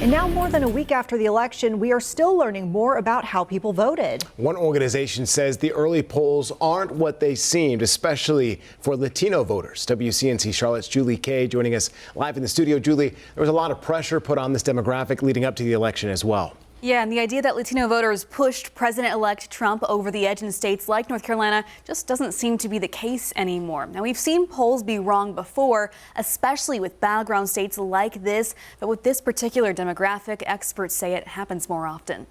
And now, more than a week after the election, we are still learning more about how people voted. One organization says the early polls aren't what they seemed, especially for Latino voters. WCNC Charlotte's Julie Kay joining us live in the studio. Julie, there was a lot of pressure put on this demographic leading up to the election as well. Yeah, and the idea that Latino voters pushed President-elect Trump over the edge in states like North Carolina just doesn't seem to be the case anymore. Now, we've seen polls be wrong before, especially with battleground states like this. But with this particular demographic, experts say it happens more often.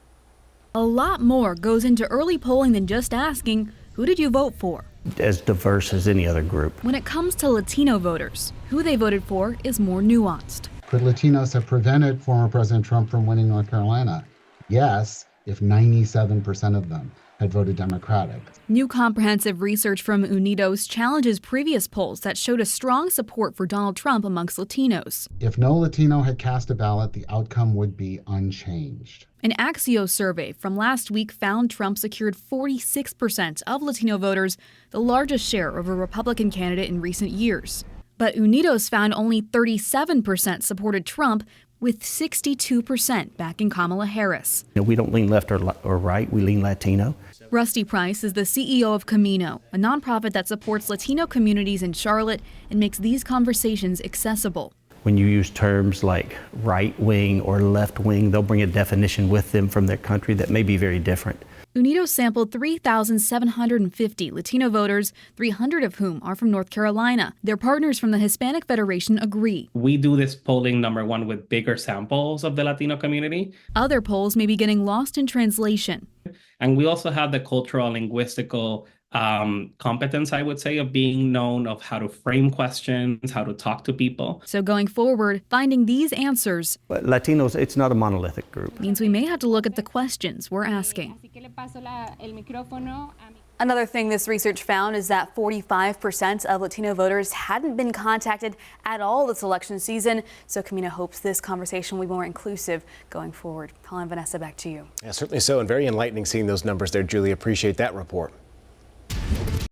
A lot more goes into early polling than just asking, who did you vote for? As diverse as any other group. When it comes to Latino voters, who they voted for is more nuanced. Could Latinos have prevented former President Trump from winning North Carolina? Yes, if 97% of them had voted Democratic. New comprehensive research from Unidos challenges previous polls that showed a strong support for Donald Trump amongst Latinos. If no Latino had cast a ballot, the outcome would be unchanged. An Axios survey from last week found Trump secured 46% of Latino voters, the largest share of a Republican candidate in recent years. But Unidos found only 37% supported Trump, with 62% backing Kamala Harris. We don't lean left or right, we lean Latino. Rusty Price is the CEO of Camino, a nonprofit that supports Latino communities in Charlotte and makes these conversations accessible. When you use terms like right wing or left wing, they'll bring a definition with them from their country that may be very different. Unidos sampled 3,750 Latino voters, 300 of whom are from North Carolina. Their partners from the Hispanic Federation agree. We do this polling, number one, with bigger samples of the Latino community. Other polls may be getting lost in translation. And we also have the cultural, linguistical competence, I would say, of being known of how to frame questions, how to talk to people. So going forward, finding these answers But Latinos, it's not a monolithic group. means we may have to look at the questions we're asking. Another thing this research found is that 45% of Latino voters hadn't been contacted at all this election season. So Camino hopes this conversation will be more inclusive going forward. Paul and Vanessa, back to you. Yeah, certainly so, and very enlightening seeing those numbers there, Julie. Appreciate that report.